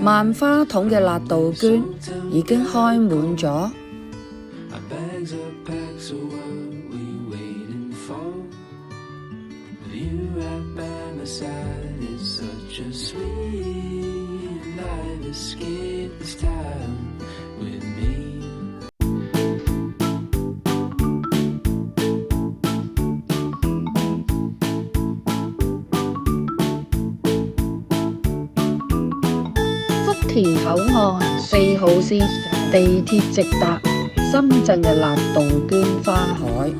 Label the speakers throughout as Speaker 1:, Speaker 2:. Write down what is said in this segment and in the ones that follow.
Speaker 1: 萬花筒嘅辣杜鵑已經開滿咗。福田口岸4號線地鐵直達深圳嘅辣杜鵑花海。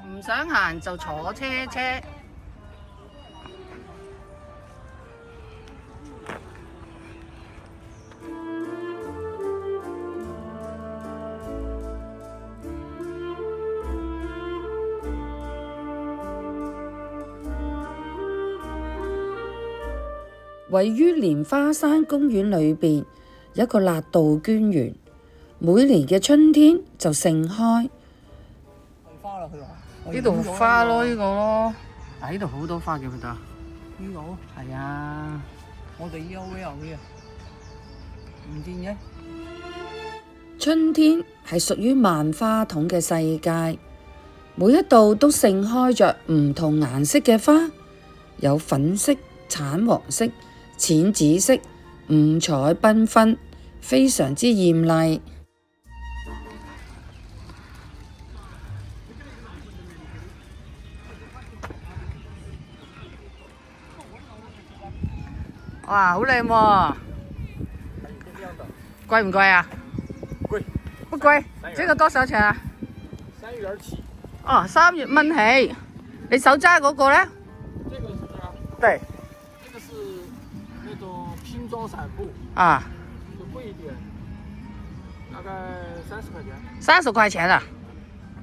Speaker 1: 唔想行就坐車。位於蓮花山公園裏邊有一個辣杜鵑園，每年嘅春天就盛開。
Speaker 2: 花落去
Speaker 1: 呢度花咯，呢個咯，嗱呢度好多花嘅佢得。
Speaker 2: 呢個
Speaker 1: 係啊，
Speaker 2: 我哋依家會有嘅，唔見嘅。
Speaker 1: 春天係屬於萬花筒嘅世界，每一度都盛開着唔同顏色嘅花，有粉色、橙黃色、淺紫色，五彩繽紛，非常之艷麗。哇，好靚喎！貴唔貴啊？
Speaker 2: 貴，
Speaker 1: 不貴。這個多少錢啊
Speaker 2: ？3元起。
Speaker 1: 哦，3蚊起。你手揸嗰個呢？
Speaker 2: 這個是啊。
Speaker 1: 對。
Speaker 2: 這個是那種拼裝散布。
Speaker 1: 啊。
Speaker 2: 就貴一點，大概30塊錢。
Speaker 1: 30塊錢啊？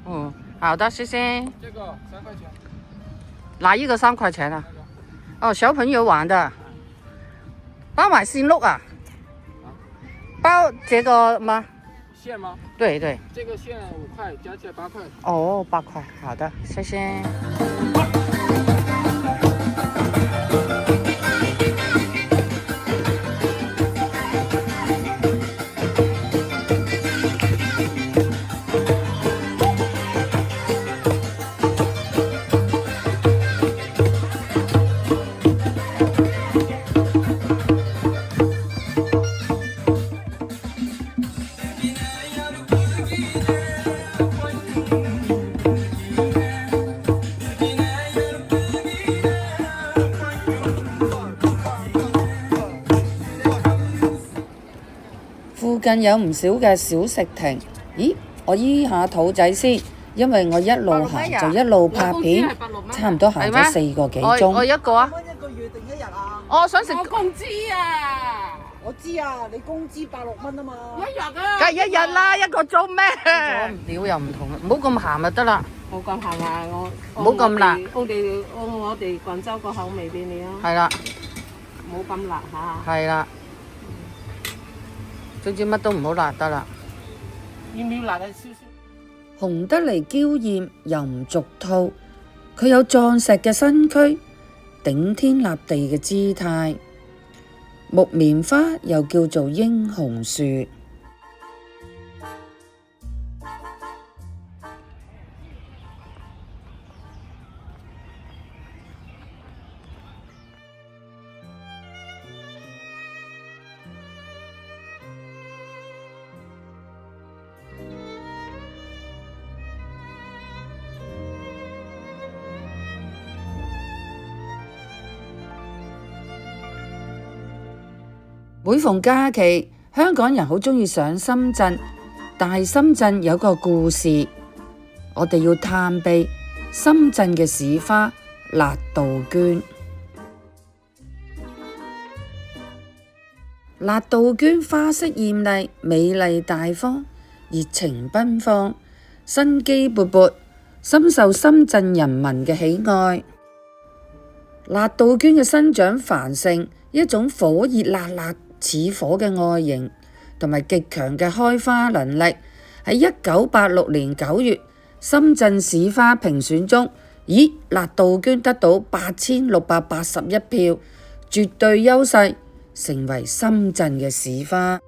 Speaker 1: 嗯，好的，謝謝。
Speaker 2: 這個3塊錢。
Speaker 1: 哪一個3塊錢啊？哦，小朋友玩的。包埋線碌啊？包這個嗎？
Speaker 2: 線嗎？
Speaker 1: 對對。
Speaker 2: 這個線5塊，加起來8塊。
Speaker 1: 哦，8塊，好的，謝謝。附近有唔少嘅小食亭，咦？我醫下肚仔先，因為我一路行就一路拍片，差唔多行咗4個幾鐘。我一個啊
Speaker 3: 1個月定1日啊？
Speaker 1: 我想食
Speaker 4: 我工資啊！
Speaker 3: 我知啊，你工資8-6蚊啊嘛。
Speaker 4: 1日啊！
Speaker 1: 梗係1日啦，1個鐘咩？料又唔同，唔好咁鹹就得啦。
Speaker 4: 冇咁鹹啊！
Speaker 1: 唔好咁辣。
Speaker 4: 我哋廣州個口味俾你啊！
Speaker 1: 係啦，
Speaker 4: 冇咁辣嚇。
Speaker 1: 係啦，總之乜都唔好辣得啦。
Speaker 4: 要唔要辣啊？少少。
Speaker 1: 紅得嚟嬌豔又唔俗套，佢有壯碩嘅身軀，頂天立地嘅姿態。木棉花又叫做英雄樹。每逢假期，香港人好鍾意上深圳，但係深圳有個故事，我哋要探秘深圳嘅市花辣杜鵑。辣杜鵑花色豔麗，美麗大方，熱情奔放，生機勃勃，深受深圳人民嘅喜愛。辣杜鵑嘅生長繁盛，一種火熱辣辣似火嘅外形，同埋極強嘅開花能力，喺1986年9月深圳市花評選中，咦，辣杜鵑得到8681票，絕對優勢，成為深圳嘅市花。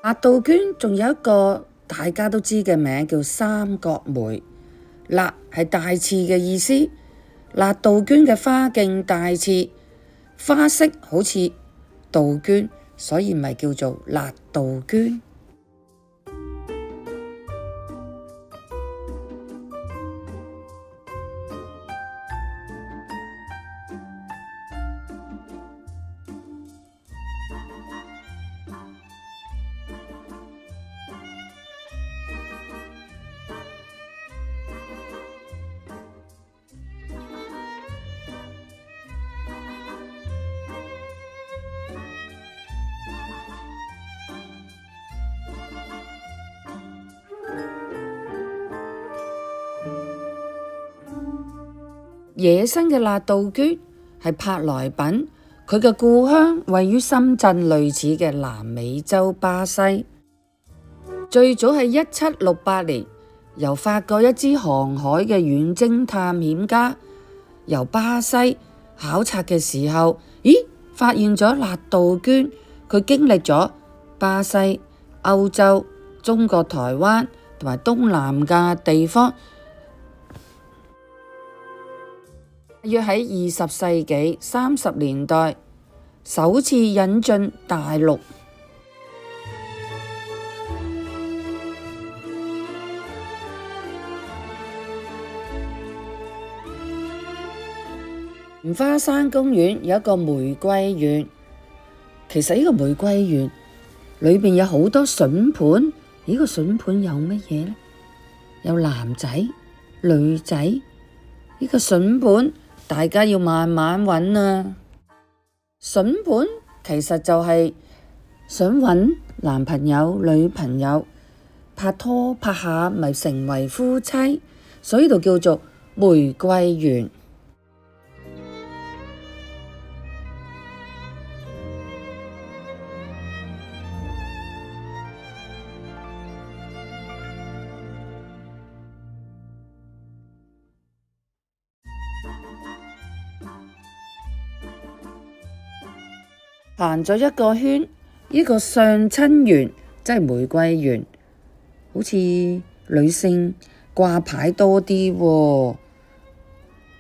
Speaker 1: 辣杜鵑仲有一個大家都知嘅名叫三角梅，辣係大刺嘅意思。辣杜鵑嘅花莖大刺，花色好似杜鵑，所以咪叫做辣杜鵑。野生嘅辣杜鵑係舶來品，佢嘅故鄉位於深圳類似嘅南美洲巴西。最早係1768年，由法國一支航海嘅遠征探險家由巴西考察嘅時候，咦，發現咗辣杜鵑。佢經歷咗巴西、歐洲、中國台灣同埋東南亞地方，約喺20世紀30年代首次引進大陸。蓮花山公園有一個玫瑰園，其實呢個玫瑰園裏邊有好多筍盤。呢個筍盤有乜嘢呢？有男仔、女仔。呢個筍盤大家要慢慢揾啊！筍盤其實就係想揾男朋友、女朋友拍拖拍下咪成為夫妻，所以就叫做玫瑰園。行咗一個圈，呢個相親園即係玫瑰園，好似女性掛牌多啲喎。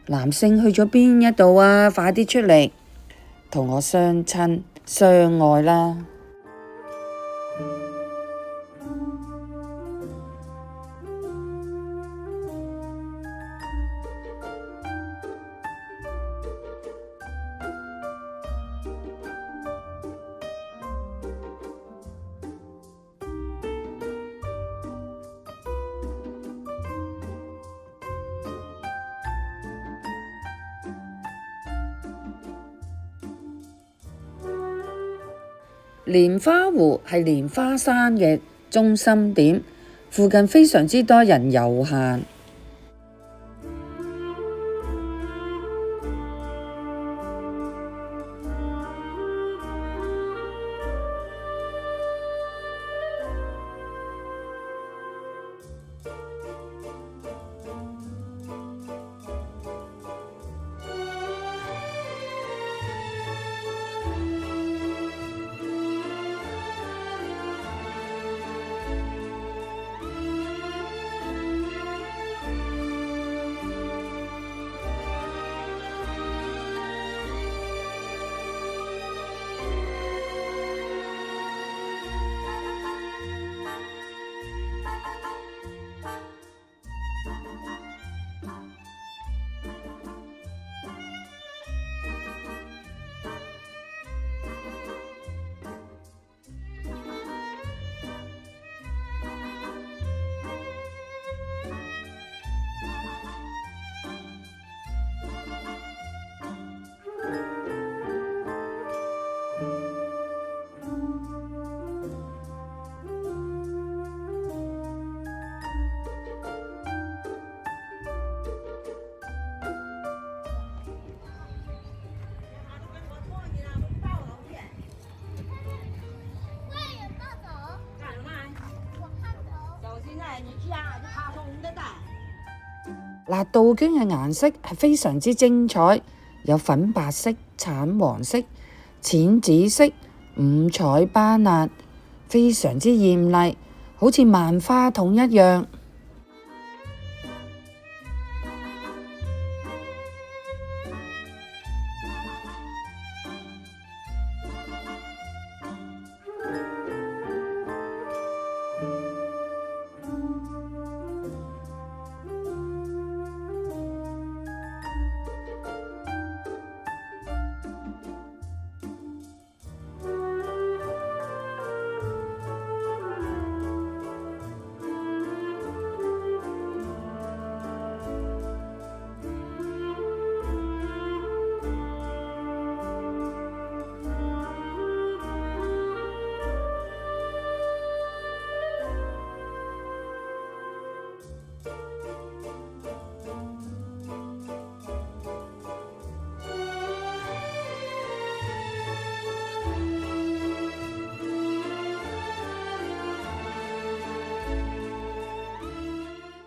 Speaker 1: 男性去咗邊一度啊？快啲出嚟同我相親相愛啦！蓮花湖係蓮花山嘅中心點，附近非常之多人遊行。辣杜鵑嘅顏色係非常之精彩，有粉白色、橙黃色、淺紫色、五彩斑斕，非常之豔麗，好似萬花筒一樣。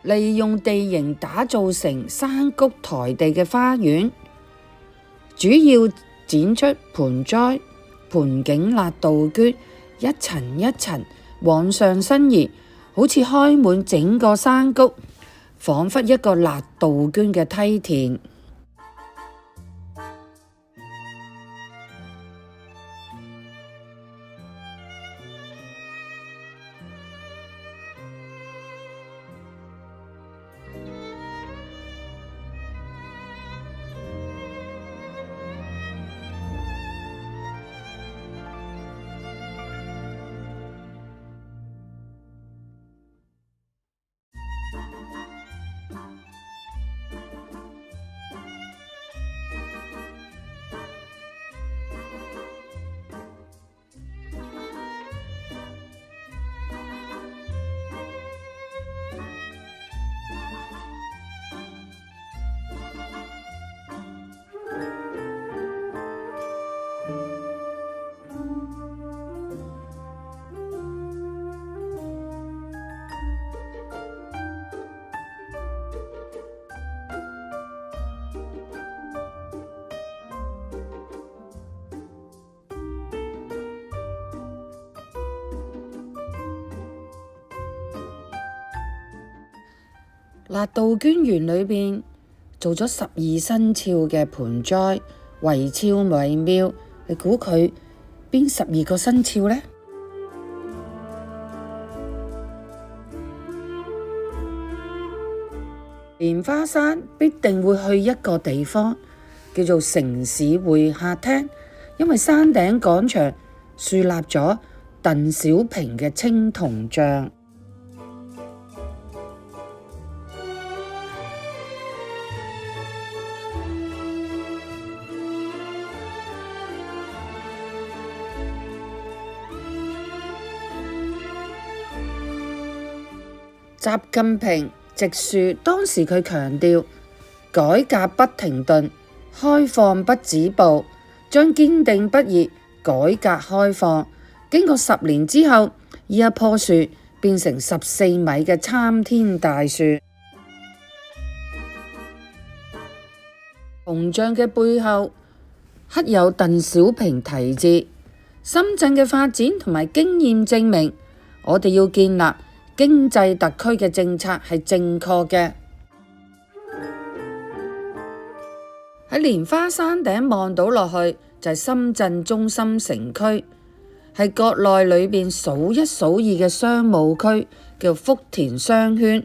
Speaker 1: 利用地形打造成山谷台地嘅花園，主要展出盆栽、盆景辣杜鵑，一層一層往上伸延，好似開滿整個山谷，彷彿一個辣杜鵑嘅梯田。辣杜鵑園裏邊做咗12生肖嘅盆栽，惟肖惟妙。你估佢邊12個生肖呢？蓮花山必定會去一個地方，叫做城市會客廳，因為山頂廣場樹立咗鄧小平嘅青銅像。習近平直樹當時佢強調改革不停頓，開放不止步，將堅定不移改革開放。經過10年之後，呢一棵樹變成14米嘅參天大樹。銅像嘅背後刻有鄧小平題字。深圳嘅發展同埋經驗證明，我哋要建立經濟特區嘅政策係正確嘅。喺蓮花山頂望到落去就係深圳中心城區，係國內裏邊數一數二嘅商務區，叫福田商圈。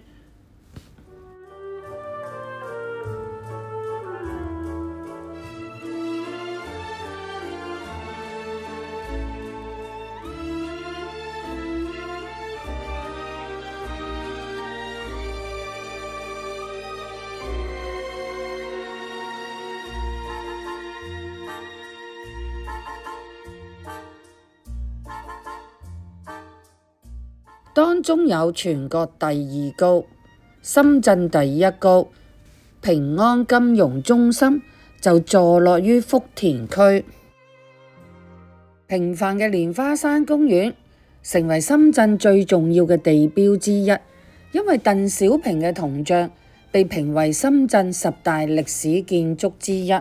Speaker 1: 當中有全國第2高、深圳第1高，平安金融中心就坐落於福田區。平凡嘅蓮花山公園成為深圳最重要嘅地標之一，因為鄧小平嘅銅像被評為深圳10大歷史建築之一。